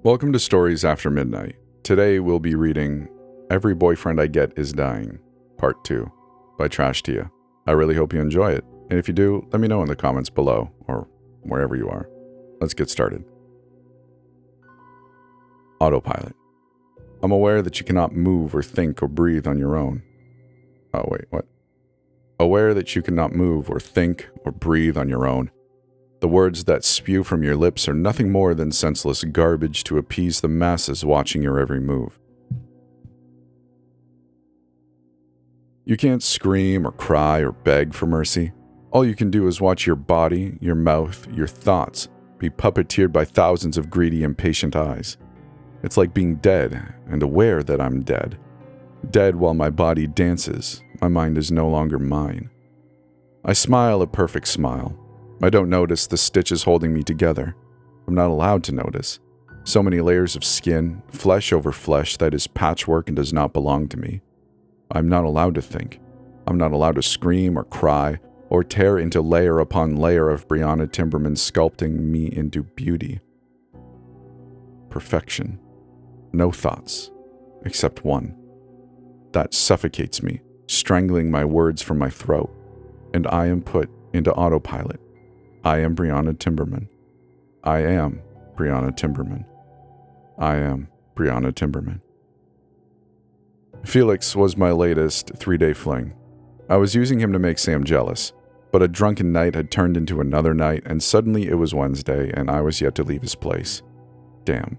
Welcome to Stories After Midnight. Today we'll be reading Every Boyfriend I Get Is Dying, Part 2, by Trash Tia. I really hope you enjoy it, and if you do, let me know in the comments below, or wherever you are. Let's get started. Autopilot. I'm aware that you cannot move or think or breathe on your own. Oh wait, what? Aware that you cannot move or think or breathe on your own. The words that spew from your lips are nothing more than senseless garbage to appease the masses watching your every move. You can't scream or cry or beg for mercy. All you can do is watch your body, your mouth, your thoughts be puppeteered by thousands of greedy, impatient eyes. It's like being dead and aware that I'm dead. Dead while my body dances. My mind is no longer mine. I smile a perfect smile. I don't notice the stitches holding me together. I'm not allowed to notice. So many layers of skin, flesh over flesh that is patchwork and does not belong to me. I'm not allowed to think. I'm not allowed to scream or cry or tear into layer upon layer of Brianna Timberman sculpting me into beauty. Perfection. No thoughts, except one. That suffocates me, strangling my words from my throat, and I am put into autopilot. I am Brianna Timberman. I am Brianna Timberman. I am Brianna Timberman. Felix was my latest 3-day fling. I was using him to make Sam jealous, but a drunken night had turned into another night, and suddenly it was Wednesday, and I was yet to leave his place. Damn.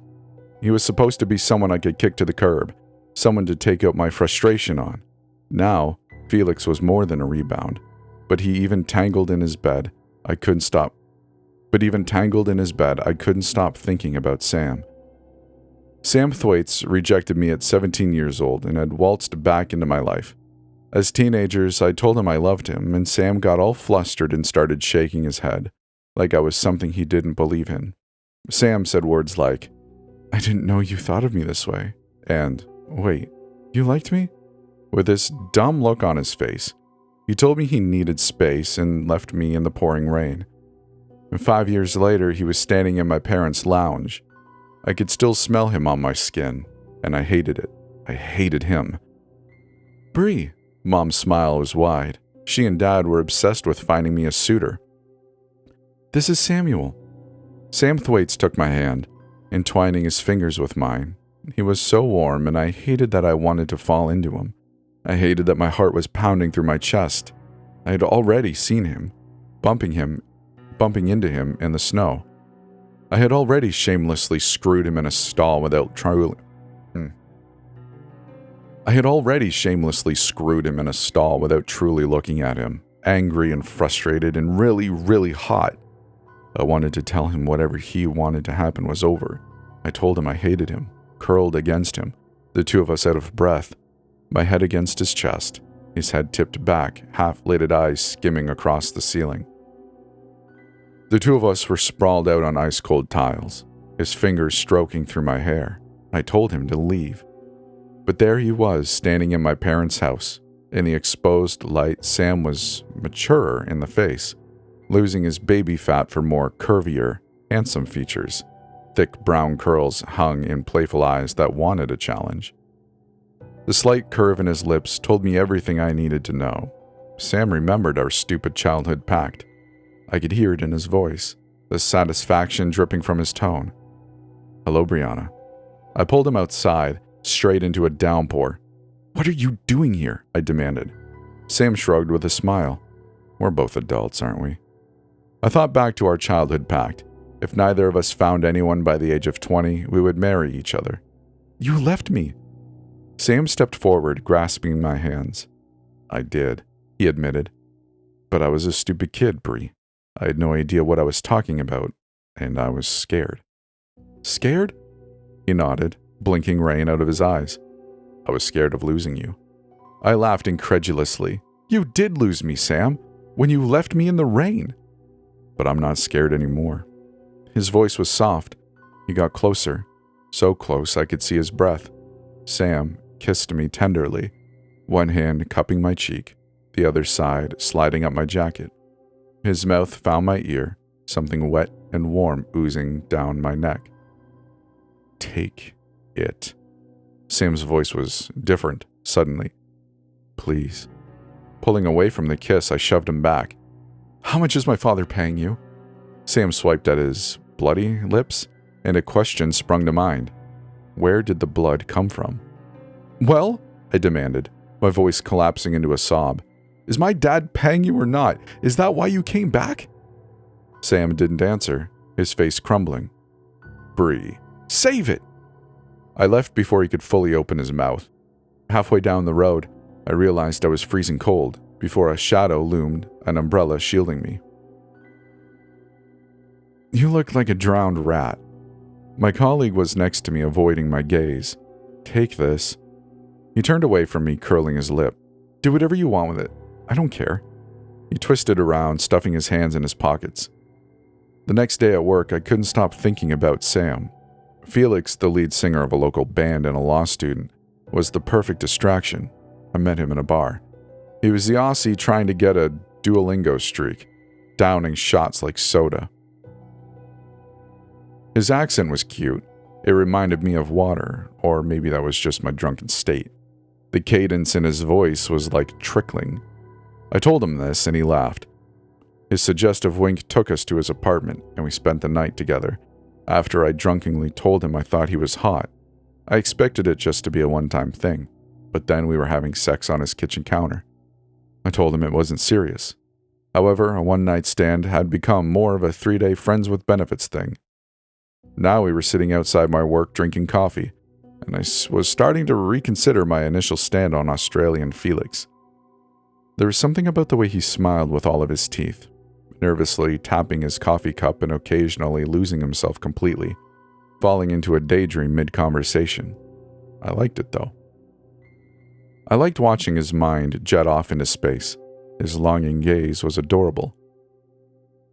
He was supposed to be someone I could kick to the curb, someone to take out my frustration on. Now, Felix was more than a rebound, but even tangled in his bed, I couldn't stop thinking about Sam. Sam Thwaites rejected me at 17 years old and had waltzed back into my life. As teenagers, I told him I loved him, and Sam got all flustered and started shaking his head, like I was something he didn't believe in. Sam said words like, "I didn't know you thought of me this way," and, "Wait, you liked me?" With this dumb look on his face. He told me he needed space and left me in the pouring rain. And 5 years later, he was standing in my parents' lounge. I could still smell him on my skin, and I hated it. I hated him. "Bree," Mom's smile was wide. She and Dad were obsessed with finding me a suitor. "This is Samuel." Sam Thwaites took my hand, entwining his fingers with mine. He was so warm, and I hated that I wanted to fall into him. I hated that my heart was pounding through my chest. I had already seen him, bumping into him in the snow. I had already shamelessly screwed him in a stall without truly looking at him, angry and frustrated and really, really hot. I wanted to tell him whatever he wanted to happen was over. I told him I hated him, curled against him, the two of us out of breath. My head against his chest, his head tipped back, half-lidded eyes skimming across the ceiling. The two of us were sprawled out on ice-cold tiles, his fingers stroking through my hair. I told him to leave. But there he was, standing in my parents' house. In the exposed light, Sam was maturer in the face, losing his baby fat for more curvier, handsome features. Thick brown curls hung in playful eyes that wanted a challenge. The slight curve in his lips told me everything I needed to know. Sam remembered our stupid childhood pact. I could hear it in his voice, the satisfaction dripping from his tone. "Hello, Brianna." I pulled him outside, straight into a downpour. "What are you doing here?" I demanded. Sam shrugged with a smile. "We're both adults, aren't we?" I thought back to our childhood pact. If neither of us found anyone by the age of 20, we would marry each other. "You left me." Sam stepped forward, grasping my hands. "I did," he admitted. "But I was a stupid kid, Bree. I had no idea what I was talking about, and I was scared." "Scared?" He nodded, blinking rain out of his eyes. "I was scared of losing you." I laughed incredulously. "You did lose me, Sam, when you left me in the rain." "But I'm not scared anymore." His voice was soft. He got closer, so close I could see his breath. Sam kissed me tenderly, one hand cupping my cheek, the other side sliding up my jacket. His mouth found my ear, something wet and warm oozing down my neck. Take it. Sam's voice was different, suddenly. Please. Pulling away from the kiss, I shoved him back. How much is my father paying you? Sam swiped at his bloody lips, and a question sprung to mind. Where did the blood come from? Well, I demanded, my voice collapsing into a sob. Is my dad paying you or not? Is that why you came back? Sam didn't answer, his face crumbling. Bree, save it! I left before he could fully open his mouth. Halfway down the road, I realized I was freezing cold before a shadow loomed, an umbrella shielding me. You look like a drowned rat. My colleague was next to me, avoiding my gaze. Take this. He turned away from me, curling his lip. Do whatever you want with it. I don't care. He twisted around, stuffing his hands in his pockets. The next day at work, I couldn't stop thinking about Sam. Felix, the lead singer of a local band and a law student, was the perfect distraction. I met him in a bar. He was the Aussie trying to get a Duolingo streak, downing shots like soda. His accent was cute. It reminded me of water, or maybe that was just my drunken state. The cadence in his voice was like trickling. I told him this, and he laughed. His suggestive wink took us to his apartment, and we spent the night together. After I drunkenly told him I thought he was hot, I expected it just to be a one-time thing, but then we were having sex on his kitchen counter. I told him it wasn't serious. However, a one-night stand had become more of a 3-day friends with benefits thing. Now we were sitting outside my work drinking coffee, and I was starting to reconsider my initial stand on Australian Felix. There was something about the way he smiled with all of his teeth, nervously tapping his coffee cup and occasionally losing himself completely, falling into a daydream mid-conversation. I liked it, though. I liked watching his mind jet off into space. His longing gaze was adorable.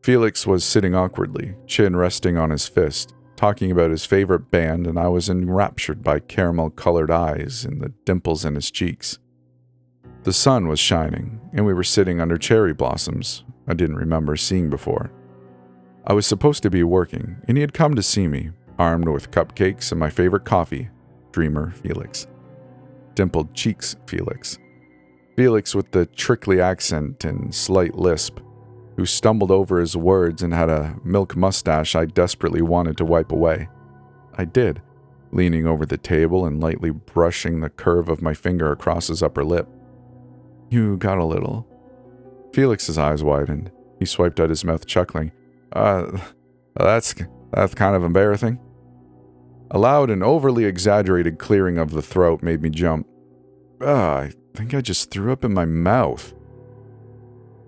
Felix was sitting awkwardly, chin resting on his fist, talking about his favorite band, and I was enraptured by caramel-colored eyes and the dimples in his cheeks. The sun was shining, and we were sitting under cherry blossoms I didn't remember seeing before. I was supposed to be working, and he had come to see me, armed with cupcakes and my favorite coffee, Dreamer Felix. Dimpled cheeks Felix. Felix with the trickly accent and slight lisp, who stumbled over his words and had a milk mustache I desperately wanted to wipe away. I did, leaning over the table and lightly brushing the curve of my finger across his upper lip. You got a little. Felix's eyes widened. He swiped at his mouth, chuckling. That's kind of embarrassing. A loud and overly exaggerated clearing of the throat made me jump. I think I just threw up in my mouth.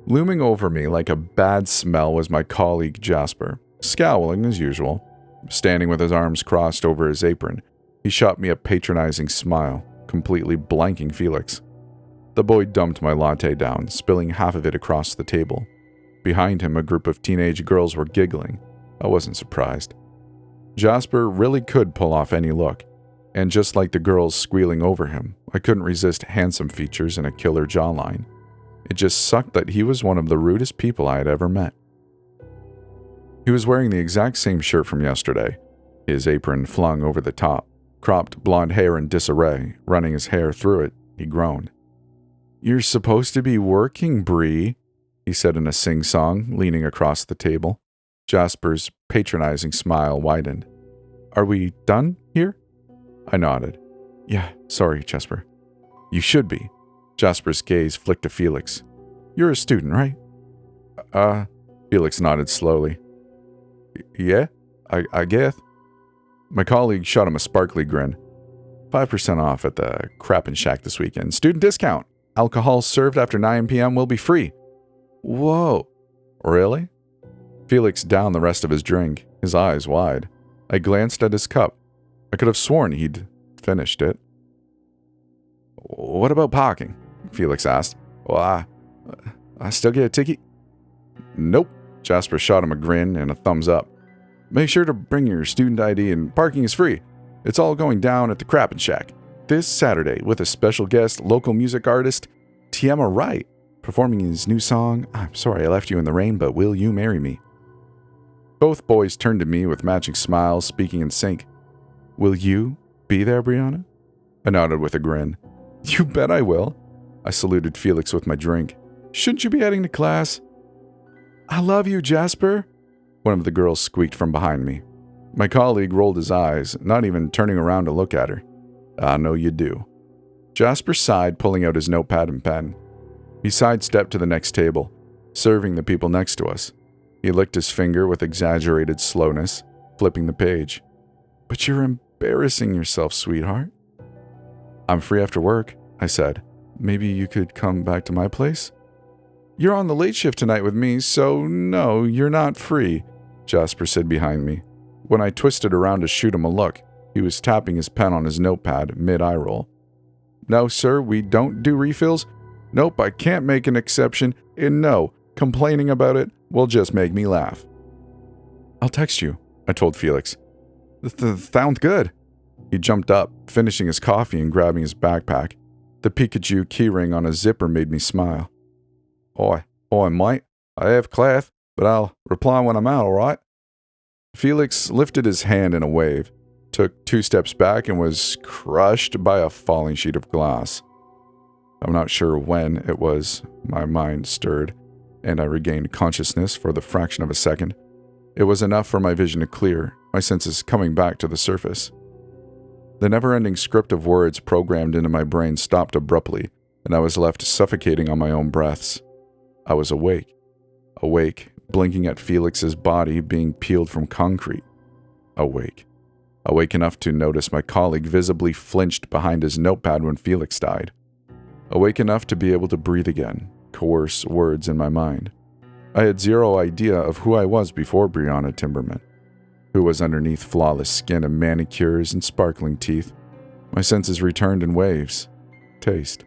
Looming over me like a bad smell was my colleague Jasper, scowling as usual. Standing with his arms crossed over his apron, he shot me a patronizing smile, completely blanking Felix. The boy dumped my latte down, spilling half of it across the table. Behind him, a group of teenage girls were giggling. I wasn't surprised. Jasper really could pull off any look, and just like the girls squealing over him, I couldn't resist handsome features and a killer jawline. It just sucked that he was one of the rudest people I had ever met. He was wearing the exact same shirt from yesterday, his apron flung over the top, cropped blonde hair in disarray. Running his hair through it, he groaned. You're supposed to be working, Bree, he said in a sing-song, leaning across the table. Jasper's patronizing smile widened. Are we done here? I nodded. Yeah, sorry, Jasper. You should be. Jasper's gaze flicked to Felix. You're a student, right? Felix nodded slowly. Yeah, I guess. My colleague shot him a sparkly grin. 5% off at the Crappin' Shack this weekend. Student discount. Alcohol served after 9 p.m. will be free. Whoa. Really? Felix downed the rest of his drink, his eyes wide. I glanced at his cup. I could have sworn he'd finished it. What about parking? Felix asked. Well, I still get a ticket? Nope. Jasper shot him a grin and a thumbs up. Make sure to bring your student ID and parking is free. It's all going down at the Crappin' Shack this Saturday with a special guest local music artist, Tiema Wright, performing his new song, I'm Sorry I Left You in the Rain, But Will You Marry Me? Both boys turned to me with matching smiles, speaking in sync. Will you be there, Brianna? I nodded with a grin. You bet I will. I saluted Felix with my drink. Shouldn't you be heading to class? I love you, Jasper, one of the girls squeaked from behind me. My colleague rolled his eyes, not even turning around to look at her. I know you do. Jasper sighed, pulling out his notepad and pen. He sidestepped to the next table, serving the people next to us. He licked his finger with exaggerated slowness, flipping the page. But you're embarrassing yourself, sweetheart. I'm free after work, I said. Maybe you could come back to my place? You're on the late shift tonight with me, so no, you're not free, Jasper said behind me. When I twisted around to shoot him a look, he was tapping his pen on his notepad mid-eye roll. No, sir, we don't do refills. Nope, I can't make an exception, and no, complaining about it will just make me laugh. I'll text you, I told Felix. Sounds good. He jumped up, finishing his coffee and grabbing his backpack. The Pikachu keyring on his zipper made me smile. Oi, mate, I have class, but I'll reply when I'm out, all right? Felix lifted his hand in a wave, took 2 steps back, and was crushed by a falling sheet of glass. I'm not sure when it was my mind stirred, and I regained consciousness for the fraction of a second. It was enough for my vision to clear, my senses coming back to the surface. The never-ending script of words programmed into my brain stopped abruptly, and I was left suffocating on my own breaths. I was awake, blinking at Felix's body being peeled from concrete. Awake enough to notice my colleague visibly flinched behind his notepad when Felix died. Awake enough to be able to breathe again, coerce words in my mind. I had zero idea of who I was before Brianna Timberman, who was underneath flawless skin and manicures and sparkling teeth. My senses returned in waves. Taste.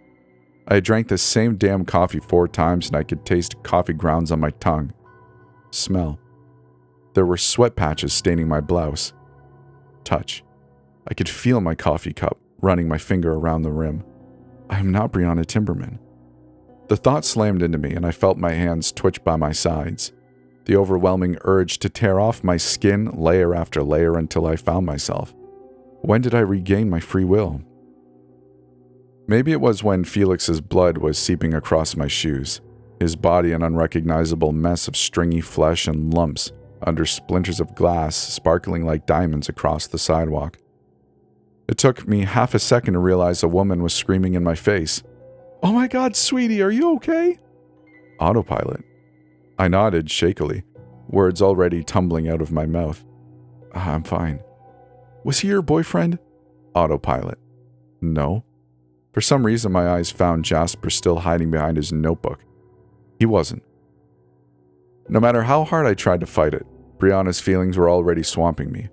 I had drank the same damn coffee 4 times and I could taste coffee grounds on my tongue. Smell. There were sweat patches staining my blouse. Touch. I could feel my coffee cup, running my finger around the rim. I am not Brianna Timberman. The thought slammed into me and I felt my hands twitch by my sides. The overwhelming urge to tear off my skin layer after layer until I found myself. When did I regain my free will? Maybe it was when Felix's blood was seeping across my shoes, his body an unrecognizable mess of stringy flesh and lumps under splinters of glass sparkling like diamonds across the sidewalk. It took me half a second to realize a woman was screaming in my face. Oh my God, sweetie, are you okay? Autopilot. I nodded shakily, words already tumbling out of my mouth. I'm fine. Was he your boyfriend? Autopilot. No. For some reason, my eyes found Jasper still hiding behind his notebook. He wasn't. No matter how hard I tried to fight it, Brianna's feelings were already swamping me.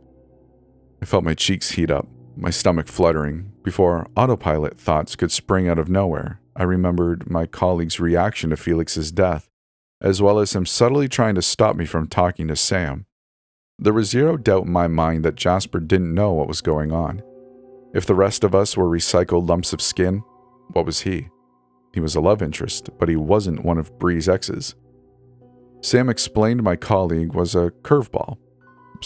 I felt my cheeks heat up, my stomach fluttering. Before autopilot thoughts could spring out of nowhere, I remembered my colleague's reaction to Felix's death, as well as him subtly trying to stop me from talking to Sam. There was zero doubt in my mind that Jasper didn't know what was going on. If the rest of us were recycled lumps of skin, what was he? He was a love interest, but he wasn't one of Bree's exes. Sam explained my colleague was a curveball,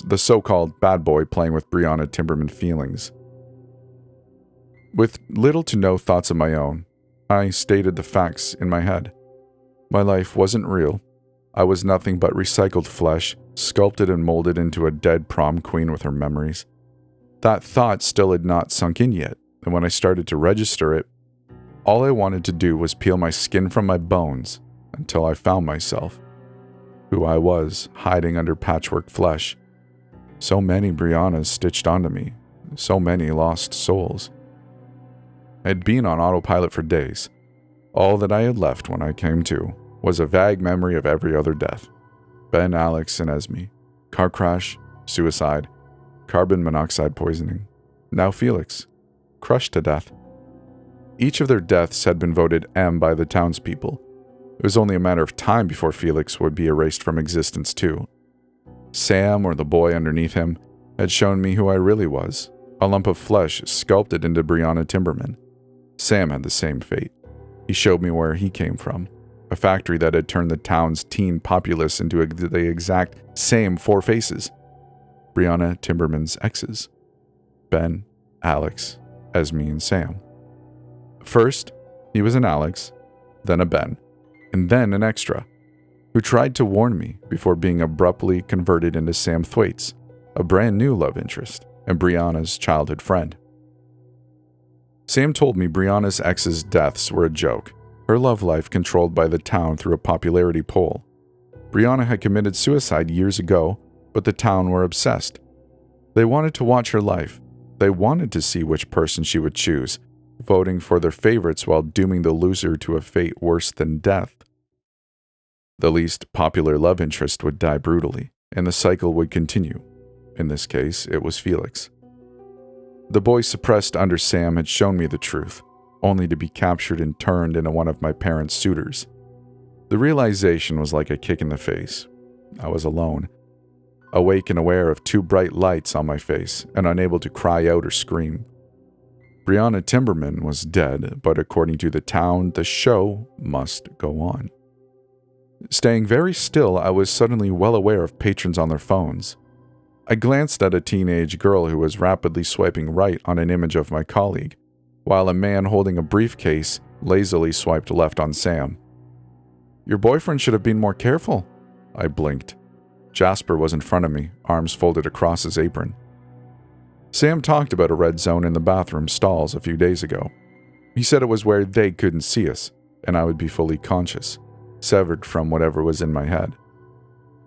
the so-called bad boy playing with Brianna Timberman feelings. With little to no thoughts of my own, I stated the facts in my head. My life wasn't real. I was nothing but recycled flesh, sculpted and molded into a dead prom queen with her memories. That thought still had not sunk in yet, and when I started to register it, all I wanted to do was peel my skin from my bones until I found myself, who I was, hiding under patchwork flesh. So many Briannas stitched onto me, so many lost souls. I had been on autopilot for days. All that I had left when I came to was a vague memory of every other death. Ben, Alex, and Esme. Car crash, suicide, carbon monoxide poisoning. Now Felix, crushed to death. Each of their deaths had been voted M by the townspeople. It was only a matter of time before Felix would be erased from existence too. Sam, or the boy underneath him, had shown me who I really was, a lump of flesh sculpted into Brianna Timberman. Sam had the same fate. He showed me where he came from, a factory that had turned the town's teen populace into the exact same 4 faces. Brianna Timberman's exes. Ben, Alex, Esme, and Sam. First, he was an Alex, then a Ben, and then an extra, who tried to warn me before being abruptly converted into Sam Thwaites, a brand new love interest, and Brianna's childhood friend. Sam told me Brianna's ex's deaths were a joke, her love life controlled by the town through a popularity poll. Brianna had committed suicide years ago, but the town were obsessed. They wanted to watch her life. They wanted to see which person she would choose, voting for their favorites while dooming the loser to a fate worse than death. The least popular love interest would die brutally, and the cycle would continue. In this case, it was Felix. The boy suppressed under Sam had shown me the truth, only to be captured and turned into one of my parents' suitors. The realization was like a kick in the face. I was alone, awake and aware of two bright lights on my face and unable to cry out or scream. Brianna Timberman was dead, but according to the town, the show must go on. Staying very still, I was suddenly well aware of patrons on their phones. I glanced at a teenage girl who was rapidly swiping right on an image of my colleague, while a man holding a briefcase lazily swiped left on Sam. "Your boyfriend should have been more careful," I blinked. Jasper was in front of me, arms folded across his apron. Sam talked about a red zone in the bathroom stalls a few days ago. He said it was where they couldn't see us, and I would be fully conscious, severed from whatever was in my head.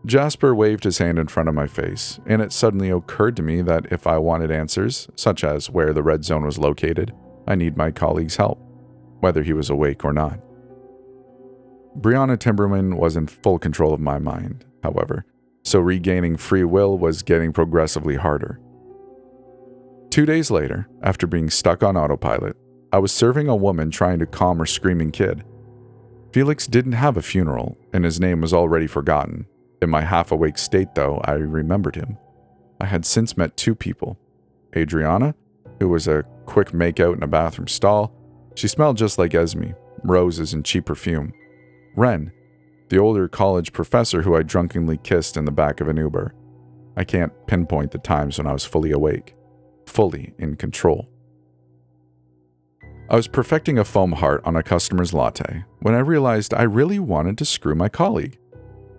Jasper waved his hand in front of my face, and it suddenly occurred to me that if I wanted answers, such as where the red zone was located, I need my colleague's help, whether he was awake or not. Brianna Timberman was in full control of my mind, however, so regaining free will was getting progressively harder. 2 days later, after being stuck on autopilot, I was serving a woman trying to calm her screaming kid. Felix didn't have a funeral, and his name was already forgotten. In my half-awake state, though, I remembered him. I had since met two people. Adriana, who was a quick make-out in a bathroom stall. She smelled just like Esme, roses and cheap perfume. Ren, the older college professor who I drunkenly kissed in the back of an Uber. I can't pinpoint the times when I was fully awake, fully in control. I was perfecting a foam heart on a customer's latte when I realized I really wanted to screw my colleague.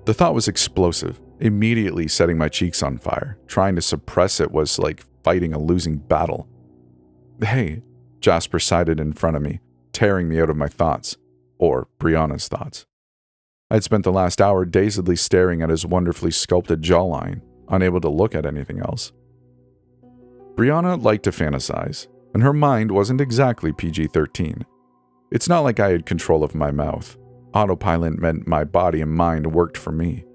The thought was explosive, immediately setting my cheeks on fire. Trying to suppress it was like fighting a losing battle. "Hey," Jasper sided in front of me, tearing me out of my thoughts, or Brianna's thoughts. I'd spent the last hour dazedly staring at his wonderfully sculpted jawline, unable to look at anything else. Brianna liked to fantasize, and her mind wasn't exactly PG-13. It's not like I had control of my mouth. Autopilot meant my body and mind worked for me.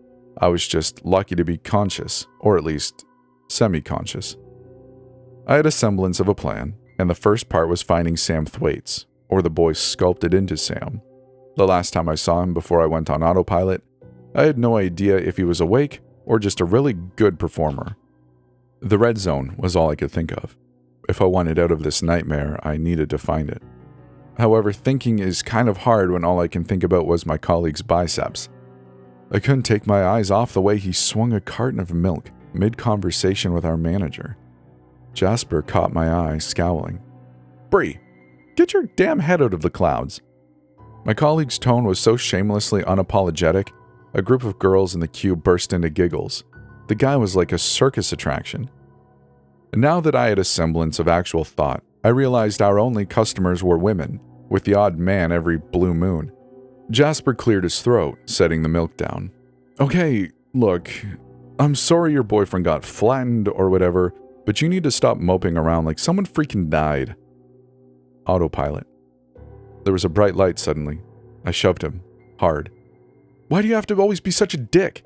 I was just lucky to be conscious, or at least semi-conscious. I had a semblance of a plan, and the first part was finding Sam Thwaites, or the boy sculpted into Sam. The last time I saw him before I went on autopilot, I had no idea if he was awake or just a really good performer. The red zone was all I could think of. If I wanted out of this nightmare, I needed to find it. However, thinking is kind of hard when all I can think about was my colleague's biceps. I couldn't take my eyes off the way he swung a carton of milk mid-conversation with our manager. Jasper caught my eye, scowling. "Bree, get your damn head out of the clouds." My colleague's tone was so shamelessly unapologetic, a group of girls in the queue burst into giggles. The guy was like a circus attraction. Now that I had a semblance of actual thought, I realized our only customers were women, with the odd man every blue moon. Jasper cleared his throat, setting the milk down. "Okay, look, I'm sorry your boyfriend got flattened or whatever, but you need to stop moping around like someone freaking died." Autopilot. There was a bright light suddenly. I shoved him, hard. "Why do you have to always be such a dick?"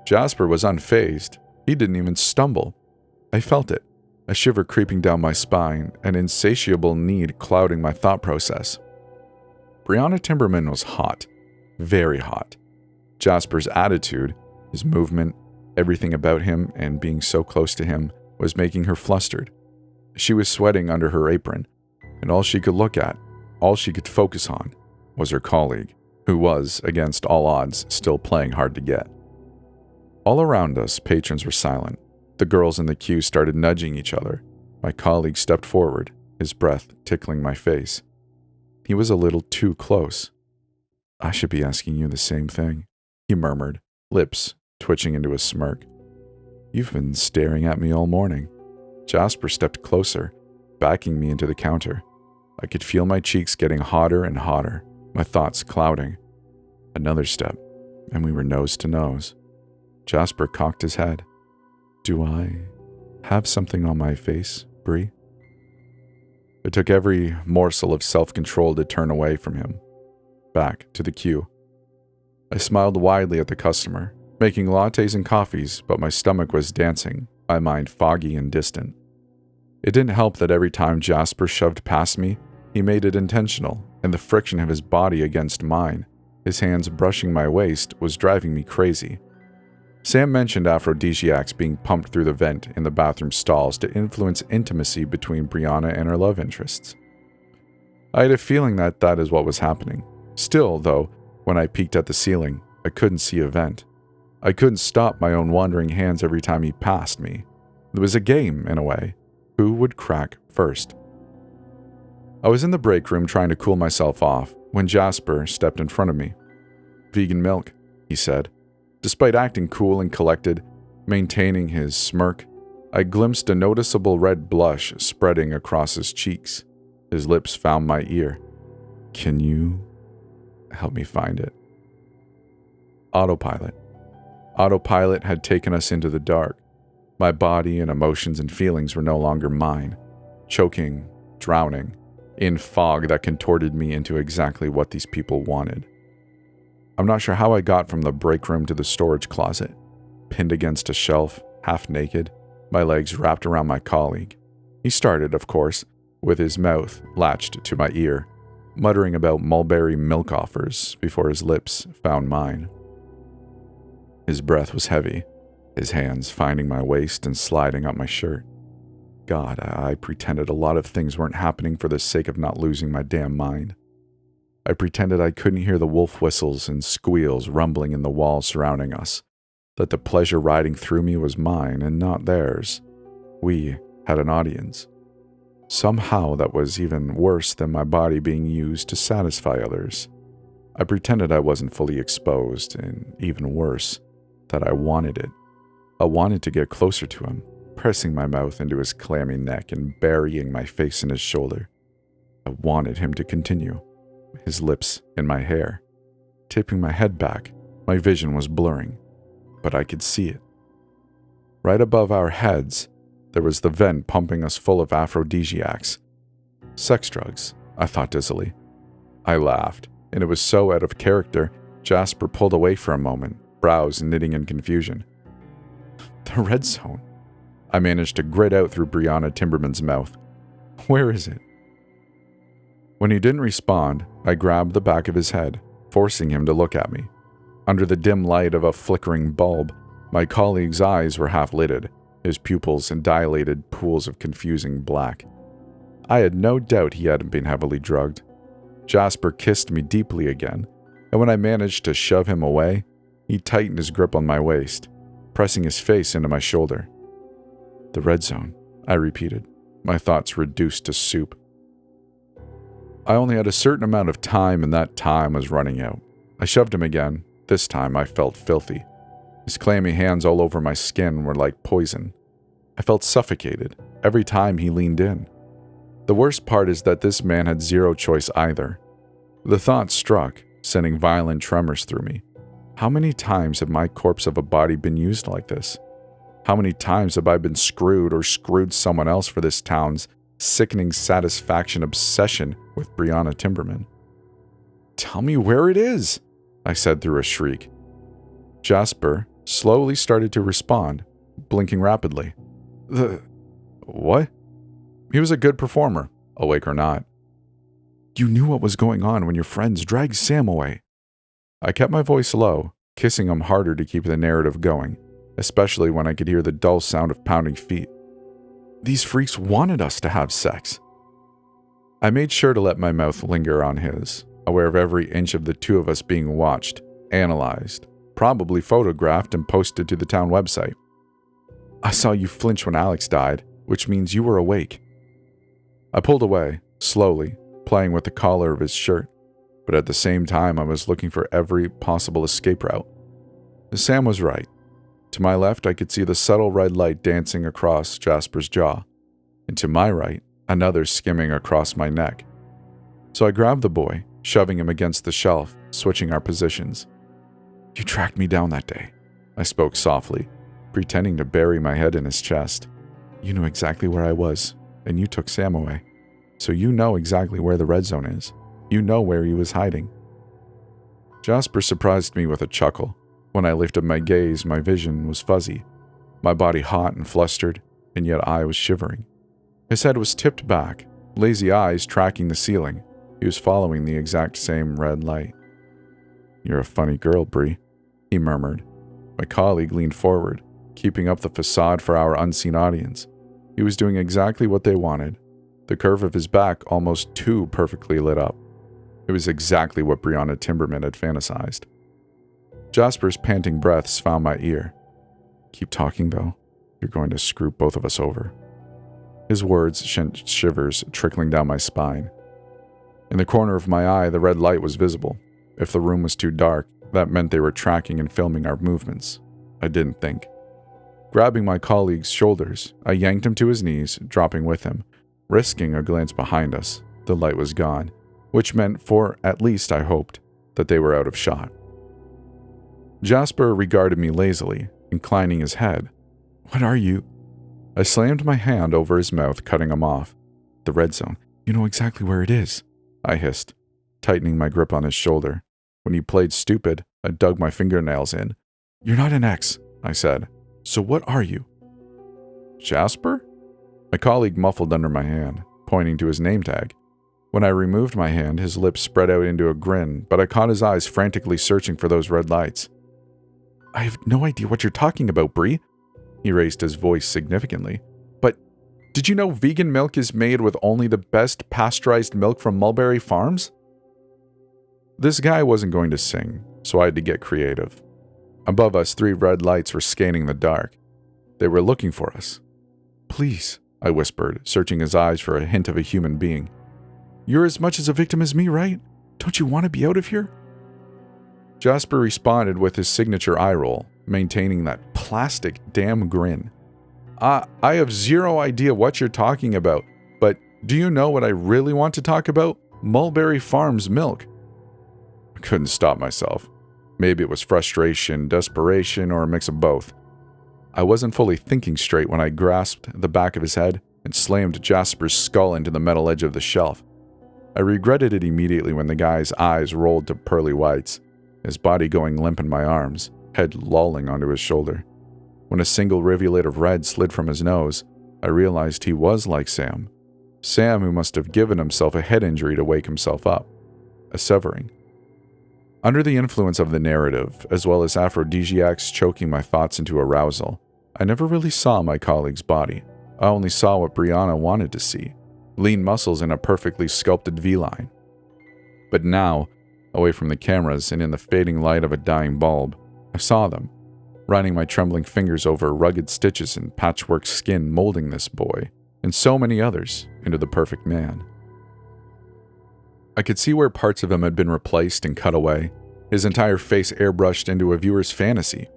Jasper was unfazed. He didn't even stumble. I felt it, a shiver creeping down my spine, an insatiable need clouding my thought process. Brianna Timberman was hot, very hot. Jasper's attitude, his movement, everything about him and being so close to him was making her flustered. She was sweating under her apron, and all she could look at, all she could focus on, was her colleague, who was, against all odds, still playing hard to get. All around us, patrons were silent. The girls in the queue started nudging each other. My colleague stepped forward, his breath tickling my face. He was a little too close. I should be asking you the same thing, he murmured, lips twitching into a smirk. You've been staring at me all morning. Jasper stepped closer, backing me into the counter. I could feel my cheeks getting hotter and hotter, my thoughts clouding. Another step, and we were nose to nose. Jasper cocked his head. Do I have something on my face, Bree? It took every morsel of self-control to turn away from him. Back to the queue. I smiled widely at the customer, making lattes and coffees, but my stomach was dancing, my mind foggy and distant. It didn't help that every time Jasper shoved past me, he made it intentional, and the friction of his body against mine, his hands brushing my waist, was driving me crazy. Sam mentioned aphrodisiacs being pumped through the vent in the bathroom stalls to influence intimacy between Brianna and her love interests. I had a feeling that that is what was happening. Still, though, when I peeked at the ceiling, I couldn't see a vent. I couldn't stop my own wandering hands every time he passed me. It was a game, in a way. Who would crack first? I was in the break room trying to cool myself off when Jasper stepped in front of me. Vegan milk, he said. Despite acting cool and collected, maintaining his smirk, I glimpsed a noticeable red blush spreading across his cheeks. His lips found my ear. Can you help me find it? Autopilot. Autopilot had taken us into the dark. My body and emotions and feelings were no longer mine, choking, drowning, in fog that contorted me into exactly what these people wanted. I'm not sure how I got from the break room to the storage closet, pinned against a shelf, half naked, my legs wrapped around my colleague. He started, of course, with his mouth latched to my ear, muttering about mulberry milk offers before his lips found mine. His breath was heavy, his hands finding my waist and sliding up my shirt. God, I pretended a lot of things weren't happening for the sake of not losing my damn mind. I pretended I couldn't hear the wolf whistles and squeals rumbling in the walls surrounding us, that the pleasure riding through me was mine and not theirs. We had an audience. Somehow that was even worse than my body being used to satisfy others. I pretended I wasn't fully exposed, and even worse, that I wanted it. I wanted to get closer to him, pressing my mouth into his clammy neck and burying my face in his shoulder. I wanted him to continue, his lips in my hair. Tipping my head back, my vision was blurring, but I could see it. Right above our heads, there was the vent pumping us full of aphrodisiacs. Sex drugs, I thought dizzily. I laughed, and it was so out of character, Jasper pulled away for a moment, brows knitting in confusion. The red zone. I managed to grit out through Brianna Timberman's mouth. Where is it? When he didn't respond, I grabbed the back of his head, forcing him to look at me. Under the dim light of a flickering bulb, my colleague's eyes were half-lidded, his pupils in dilated pools of confusing black. I had no doubt he hadn't been heavily drugged. Jasper kissed me deeply again, and when I managed to shove him away, he tightened his grip on my waist, pressing his face into my shoulder. The red zone, I repeated, my thoughts reduced to soup. I only had a certain amount of time, and that time was running out. I shoved him again. This time I felt filthy. His clammy hands all over my skin were like poison. I felt suffocated every time he leaned in. The worst part is that this man had zero choice either. The thought struck, sending violent tremors through me. How many times have my corpse of a body been used like this? How many times have I been screwed or screwed someone else for this town's sickening satisfaction obsession with Brianna Timberman? Tell me where it is, I said through a shriek. Jasper slowly started to respond, blinking rapidly. What? He was a good performer, awake or not. You knew what was going on when your friends dragged Sam away. I kept my voice low, kissing him harder to keep the narrative going, especially when I could hear the dull sound of pounding feet. These freaks wanted us to have sex. I made sure to let my mouth linger on his, aware of every inch of the two of us being watched, analyzed, probably photographed and posted to the town website. I saw you flinch when Alex died, which means you were awake." I pulled away, slowly, playing with the collar of his shirt, but at the same time I was looking for every possible escape route. Sam was right. To my left, I could see the subtle red light dancing across Jasper's jaw, and to my right, another skimming across my neck. So I grabbed the boy, shoving him against the shelf, switching our positions. "You tracked me down that day," I spoke softly, pretending to bury my head in his chest. "You knew exactly where I was, and you took Sam away. So you know exactly where the red zone is. You know where he was hiding." Jasper surprised me with a chuckle. When I lifted my gaze, my vision was fuzzy, my body hot and flustered, and yet I was shivering. His head was tipped back, lazy eyes tracking the ceiling. He was following the exact same red light. "You're a funny girl, Bree," he murmured. My colleague leaned forward, keeping up the facade for our unseen audience. He was doing exactly what they wanted. The curve of his back almost too perfectly lit up. It was exactly what Brianna Timberman had fantasized. Jasper's panting breaths found my ear. "Keep talking, though. You're going to screw both of us over." His words sent shivers trickling down my spine. In the corner of my eye, the red light was visible. If the room was too dark, that meant they were tracking and filming our movements. I didn't think. Grabbing my colleague's shoulders, I yanked him to his knees, dropping with him. Risking a glance behind us, the light was gone, which meant, for at least I hoped, that they were out of shot. Jasper regarded me lazily, inclining his head. "What are you?" I slammed my hand over his mouth, cutting him off. "The red zone. You know exactly where it is," I hissed, tightening my grip on his shoulder. When he played stupid, I dug my fingernails in. "You're not an X," I said. "So what are you?" "Jasper?" My colleague muffled under my hand, pointing to his name tag. When I removed my hand, his lips spread out into a grin, but I caught his eyes frantically searching for those red lights. "I have no idea what you're talking about, Bree." He raised his voice significantly. "But did you know vegan milk is made with only the best pasteurized milk from Mulberry Farms?" This guy wasn't going to sing, so I had to get creative. Above us, 3 red lights were scanning the dark. They were looking for us. "Please," I whispered, searching his eyes for a hint of a human being. "You're as much as a victim as me, right? Don't you want to be out of here?" Jasper responded with his signature eye roll, maintaining that plastic damn grin. I have zero idea what you're talking about, but do you know what I really want to talk about? Mulberry Farms milk." I couldn't stop myself. Maybe it was frustration, desperation, or a mix of both. I wasn't fully thinking straight when I grasped the back of his head and slammed Jasper's skull into the metal edge of the shelf. I regretted it immediately when the guy's eyes rolled to pearly whites, his body going limp in my arms, head lolling onto his shoulder. When a single rivulet of red slid from his nose, I realized he was like Sam. Sam who must have given himself a head injury to wake himself up. A severing. Under the influence of the narrative, as well as aphrodisiacs choking my thoughts into arousal, I never really saw my colleague's body. I only saw what Brianna wanted to see. Lean muscles in a perfectly sculpted V-line. But now, away from the cameras and in the fading light of a dying bulb, I saw them, running my trembling fingers over rugged stitches and patchwork skin, molding this boy, and so many others, into the perfect man. I could see where parts of him had been replaced and cut away, his entire face airbrushed into a viewer's fantasy.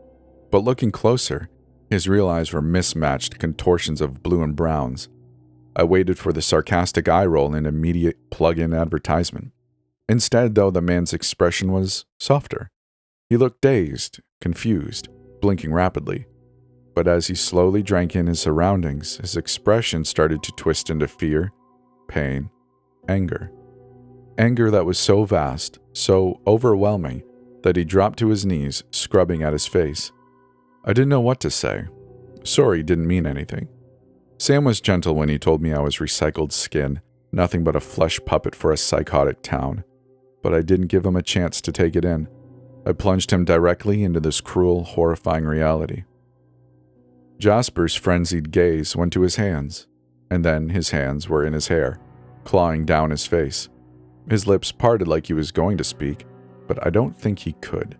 But looking closer, his real eyes were mismatched contortions of blue and browns. I waited for the sarcastic eye roll and immediate plug-in advertisement. Instead, though, the man's expression was softer. He looked dazed, confused, blinking rapidly. But as he slowly drank in his surroundings, his expression started to twist into fear, pain, anger. Anger that was so vast, so overwhelming, that he dropped to his knees, scrubbing at his face. I didn't know what to say. Sorry didn't mean anything. Sam was gentle when he told me I was recycled skin, nothing but a flesh puppet for a psychotic town. But I didn't give him a chance to take it in. I plunged him directly into this cruel, horrifying reality. Jasper's frenzied gaze went to his hands, and then his hands were in his hair, clawing down his face. His lips parted like he was going to speak, but I don't think he could.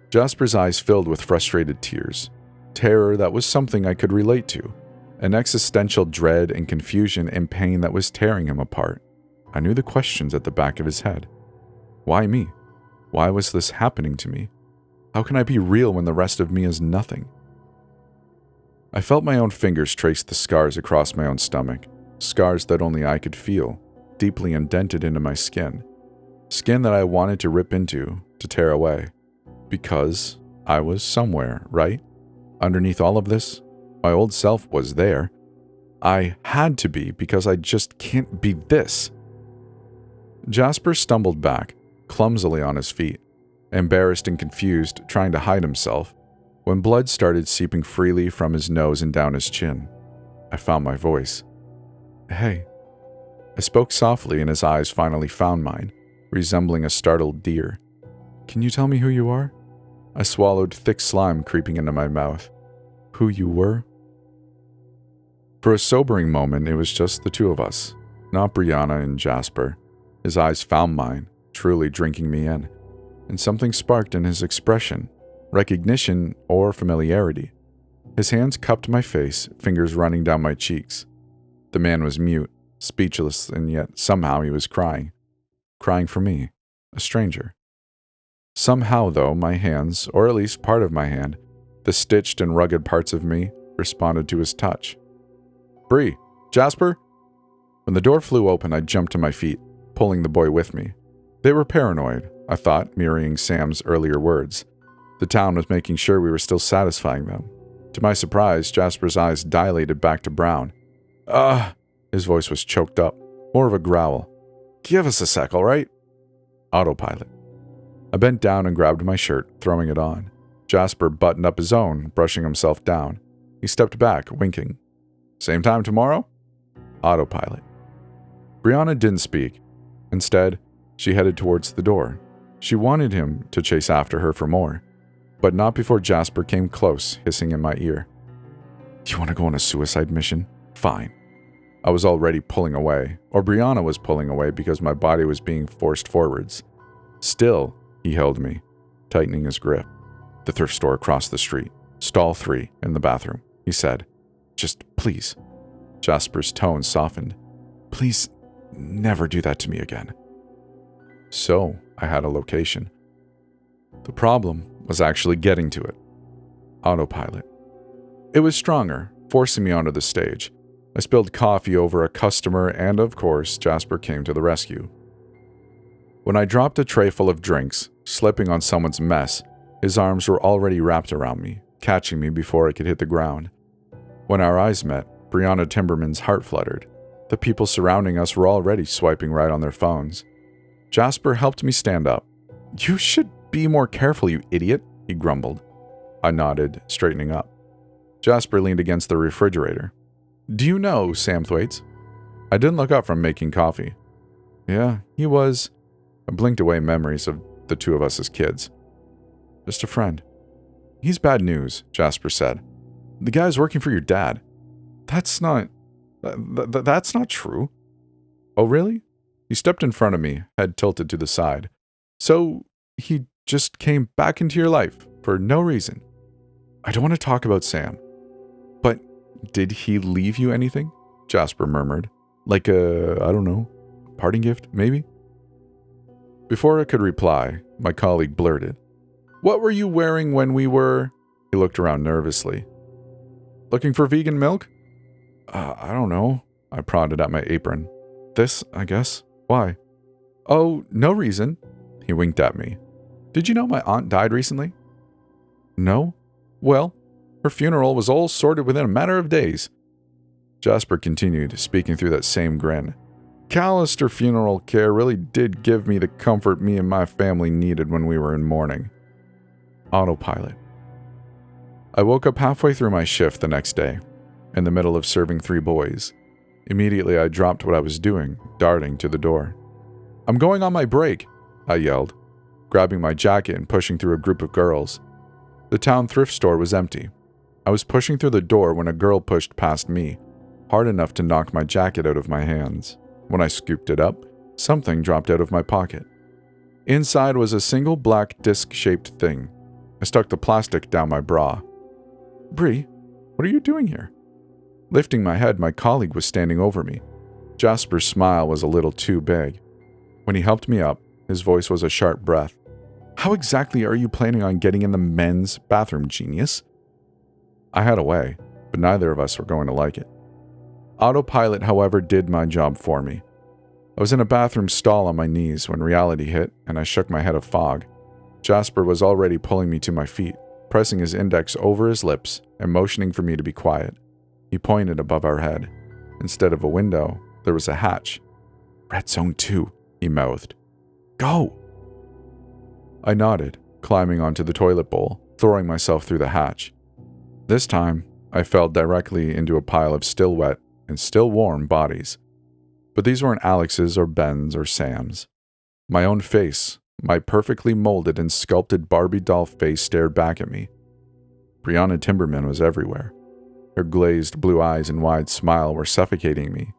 Jasper's eyes filled with frustrated tears, terror that was something I could relate to. an existential dread and confusion and pain that was tearing him apart. I knew the questions at the back of his head. Why me? Why was this happening to me? How can I be real when the rest of me is nothing? I felt my own fingers trace the scars across my own stomach, scars that only I could feel, deeply indented into my skin. Skin that I wanted to rip into, to tear away. Because I was somewhere, right? Underneath all of this, my old self was there. I had to be because I just can't be this. Jasper stumbled back, clumsily on his feet, embarrassed and confused, trying to hide himself, when blood started seeping freely from his nose and down his chin. I found my voice. Hey. I spoke softly and his eyes finally found mine, resembling a startled deer. Can you tell me who you are? I swallowed thick slime creeping into my mouth. Who you were? For a sobering moment, it was just the two of us, not Brianna and Jasper. His eyes found mine, truly drinking me in, and something sparked in his expression, recognition or familiarity. His hands cupped my face, fingers running down my cheeks. The man was mute, speechless, and yet somehow he was crying. Crying for me, a stranger. Somehow, though, my hands, or at least part of my hand, the stitched and rugged parts of me, responded to his touch. Bree, Jasper? When the door flew open, I jumped to my feet, pulling the boy with me. They were paranoid, I thought, mirroring Sam's earlier words. The town was making sure we were still satisfying them. To my surprise, Jasper's eyes dilated back to brown. His voice was choked up, more of a growl. Give us a sec, all right? Autopilot. I bent down and grabbed my shirt, throwing it on. Jasper buttoned up his own, brushing himself down. He stepped back, winking. Same time tomorrow? Autopilot. Brianna didn't speak. Instead, she headed towards the door. She wanted him to chase after her for more, but not before Jasper came close, hissing in my ear. Do you want to go on a suicide mission? Fine. I was already pulling away, or Brianna was pulling away because my body was being forced forwards. Still, he held me, tightening his grip. The thrift store across the street. Stall 3 in the bathroom, he said. Just please. Jasper's tone softened. Please never do that to me again. So, I had a location. The problem was actually getting to it. Autopilot. It was stronger, forcing me onto the stage. I spilled coffee over a customer and, of course, Jasper came to the rescue. When I dropped a tray full of drinks, slipping on someone's mess, his arms were already wrapped around me, catching me before I could hit the ground. When our eyes met, Brianna Timberman's heart fluttered. The people surrounding us were already swiping right on their phones. Jasper helped me stand up. You should be more careful, you idiot, he grumbled. I nodded, straightening up. Jasper leaned against the refrigerator. Do you know Sam Thwaites? I didn't look up from making coffee. Yeah, he was. I blinked away memories of the two of us as kids. Just a friend. He's bad news, Jasper said. The guy's working for your dad. That's not true. Oh, really? He stepped in front of me, head tilted to the side. So, he just came back into your life for no reason. I don't want to talk about Sam. But did he leave you anything? Jasper murmured. Like I don't know, parting gift, maybe? Before I could reply, my colleague blurted. What were you wearing when we were... He looked around nervously. Looking for vegan milk? I don't know. I prodded at my apron. This, I guess. Why? Oh, no reason. He winked at me. Did you know my aunt died recently? No. Well, her funeral was all sorted within a matter of days. Jasper continued, speaking through that same grin. Callister Funeral Care really did give me the comfort me and my family needed when we were in mourning. Autopilot. I woke up halfway through my shift the next day, in the middle of serving 3 boys. Immediately, I dropped what I was doing, darting to the door. I'm going on my break, I yelled, grabbing my jacket and pushing through a group of girls. The town thrift store was empty. I was pushing through the door when a girl pushed past me, hard enough to knock my jacket out of my hands. When I scooped it up, something dropped out of my pocket. Inside was a single black disc-shaped thing. I stuck the plastic down my bra. Bree, what are you doing here? Lifting my head, my colleague was standing over me. Jasper's smile was a little too big. When he helped me up, his voice was a sharp breath. How exactly are you planning on getting in the men's bathroom, genius? I had a way, but neither of us were going to like it. Autopilot, however, did my job for me. I was in a bathroom stall on my knees when reality hit, and I shook my head of fog. Jasper was already pulling me to my feet, pressing his index over his lips and motioning for me to be quiet. He pointed above our head. Instead of a window, there was a hatch. Red Zone 2, he mouthed. Go! I nodded, climbing onto the toilet bowl, throwing myself through the hatch. This time, I fell directly into a pile of still wet and still warm bodies. But these weren't Alex's or Ben's or Sam's. My own face, my perfectly molded and sculpted Barbie doll face stared back at me. Brianna Timberman was everywhere. Her glazed blue eyes and wide smile were suffocating me.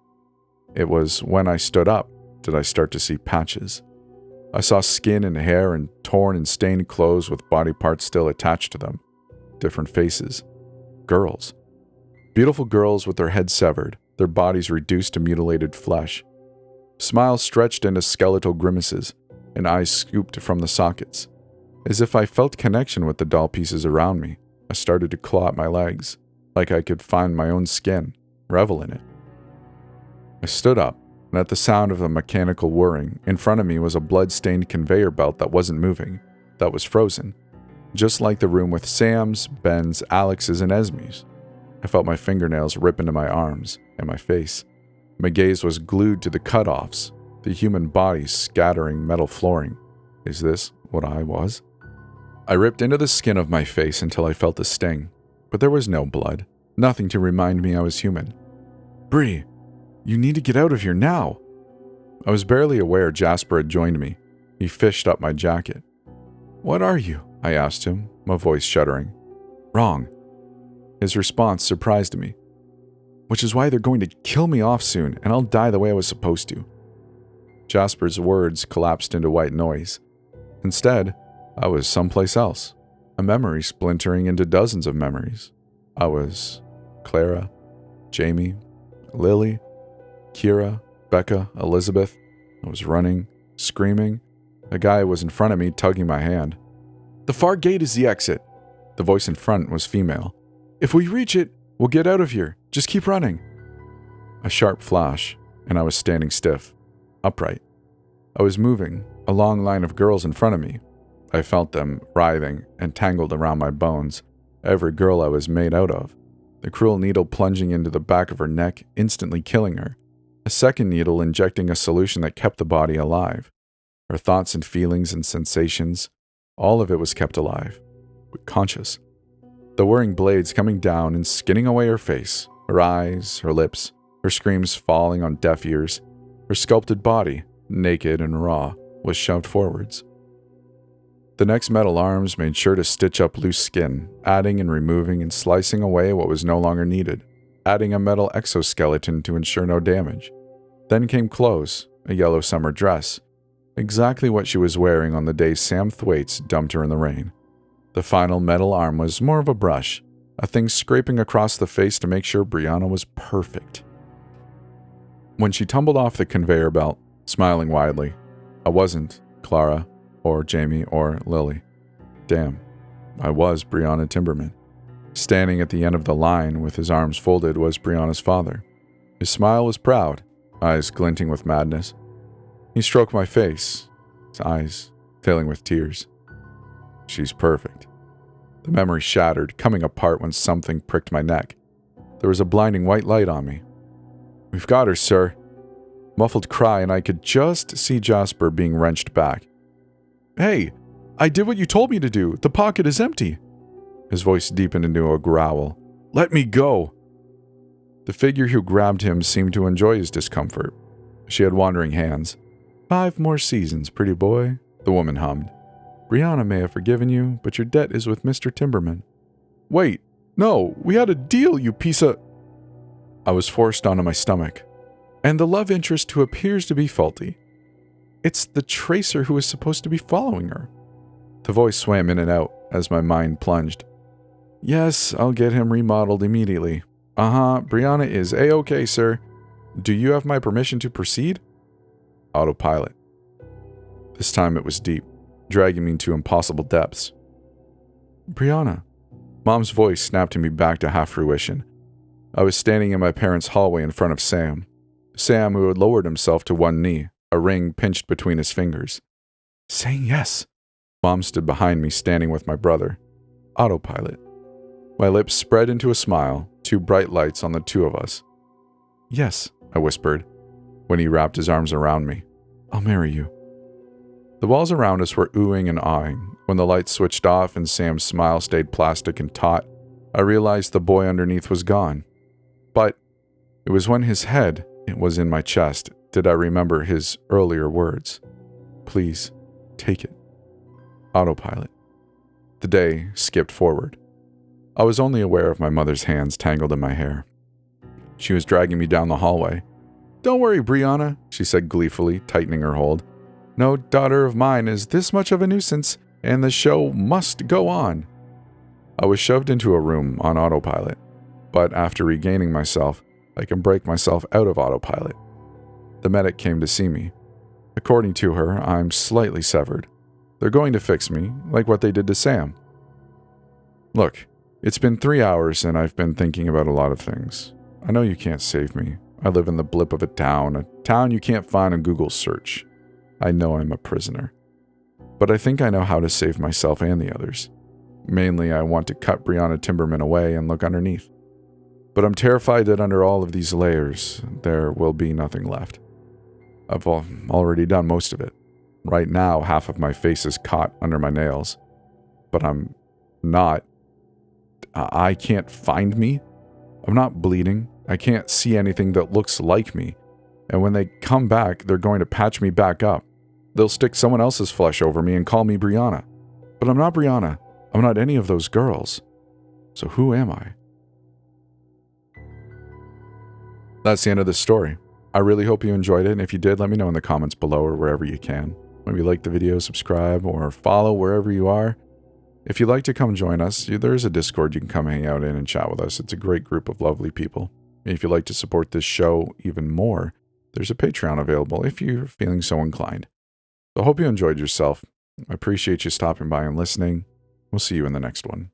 It was when I stood up did I start to see patches. I saw skin and hair and torn and stained clothes with body parts still attached to them. Different faces. Girls. Beautiful girls with their heads severed, their bodies reduced to mutilated flesh. Smiles stretched into skeletal grimaces, and eyes scooped from the sockets. As if I felt connection with the doll pieces around me, I started to claw at my legs, like I could find my own skin, revel in it. I stood up, and at the sound of a mechanical whirring, in front of me was a blood-stained conveyor belt that wasn't moving, that was frozen, just like the room with Sam's, Ben's, Alex's, and Esme's. I felt my fingernails rip into my arms and my face. My gaze was glued to the cutoffs, the human body scattering metal flooring. Is this what I was? I ripped into the skin of my face until I felt a sting, but there was no blood, nothing to remind me I was human. Bree, you need to get out of here now. I was barely aware Jasper had joined me. He fished up my jacket. What are you? I asked him, my voice shuddering. Wrong. His response surprised me. Which is why they're going to kill me off soon, and I'll die the way I was supposed to. Jasper's words collapsed into white noise. Instead, I was someplace else, a memory splintering into dozens of memories. I was Clara, Jamie, Lily, Kira, Becca, Elizabeth. I was running, screaming. A guy was in front of me tugging my hand. The far gate is the exit. The voice in front was female. If we reach it, we'll get out of here. Just keep running. A sharp flash, and I was standing stiff, upright. I was moving, a long line of girls in front of me. I felt them writhing and tangled around my bones, every girl I was made out of. The cruel needle plunging into the back of her neck, instantly killing her. A second needle injecting a solution that kept the body alive. Her thoughts and feelings and sensations, all of it was kept alive, but conscious. The whirring blades coming down and skinning away her face, her eyes, her lips, her screams falling on deaf ears. Her sculpted body, naked and raw, was shoved forwards. The next metal arms made sure to stitch up loose skin, adding and removing and slicing away what was no longer needed, adding a metal exoskeleton to ensure no damage. Then came clothes, a yellow summer dress, exactly what she was wearing on the day Sam Thwaites dumped her in the rain. The final metal arm was more of a brush, a thing scraping across the face to make sure Brianna was perfect. When she tumbled off the conveyor belt, smiling widely, I wasn't Clara or Jamie or Lily. Damn, I was Brianna Timberman. Standing at the end of the line with his arms folded was Brianna's father. His smile was proud, eyes glinting with madness. He stroked my face, his eyes filling with tears. She's perfect. The memory shattered, coming apart when something pricked my neck. There was a blinding white light on me. We've got her, sir. Muffled cry, and I could just see Jasper being wrenched back. Hey, I did what you told me to do. The pocket is empty. His voice deepened into a growl. Let me go. The figure who grabbed him seemed to enjoy his discomfort. She had wandering hands. 5 more seasons, pretty boy, the woman hummed. Brianna may have forgiven you, but your debt is with Mr. Timberman. Wait, no, we had a deal, you piece of... I was forced onto my stomach. And the love interest who appears to be faulty. It's the tracer who is supposed to be following her. The voice swam in and out as my mind plunged. Yes, I'll get him remodeled immediately. Brianna is A-okay, sir. Do you have my permission to proceed? Autopilot. This time it was deep, dragging me to impossible depths. Brianna. Mom's voice snapped me back to half fruition. I was standing in my parents' hallway in front of Sam. Sam, who had lowered himself to one knee, a ring pinched between his fingers. Saying yes. Mom stood behind me, standing with my brother. Autopilot. My lips spread into a smile, two bright lights on the two of us. Yes, I whispered, when he wrapped his arms around me. I'll marry you. The walls around us were oohing and awing. When the lights switched off and Sam's smile stayed plastic and taut, I realized the boy underneath was gone. But it was when his head was in my chest did I remember his earlier words. Please, take it. Autopilot. The day skipped forward. I was only aware of my mother's hands tangled in my hair. She was dragging me down the hallway. Don't worry, Brianna, she said gleefully, tightening her hold. No daughter of mine is this much of a nuisance, and the show must go on. I was shoved into a room on autopilot, but after regaining myself, I can break myself out of autopilot. The medic came to see me. According to her, I'm slightly severed. They're going to fix me, like what they did to Sam. Look, it's been 3 hours and I've been thinking about a lot of things. I know you can't save me. I live in the blip of a town you can't find on Google search. I know I'm a prisoner. But I think I know how to save myself and the others. Mainly, I want to cut Brianna Timberman away and look underneath. But I'm terrified that under all of these layers, there will be nothing left. I've already done most of it. Right now, half of my face is caught under my nails. But I'm not. I can't find me. I'm not bleeding. I can't see anything that looks like me. And when they come back, they're going to patch me back up. They'll stick someone else's flesh over me and call me Brianna. But I'm not Brianna. I'm not any of those girls. So who am I? That's the end of this story. I really hope you enjoyed it, and if you did, let me know in the comments below or wherever you can. Maybe like the video, subscribe, or follow wherever you are. If you'd like to come join us, there is a Discord you can come hang out in and chat with us. It's a great group of lovely people. If you'd like to support this show even more, there's a Patreon available if you're feeling so inclined. So I hope you enjoyed yourself. I appreciate you stopping by and listening. We'll see you in the next one.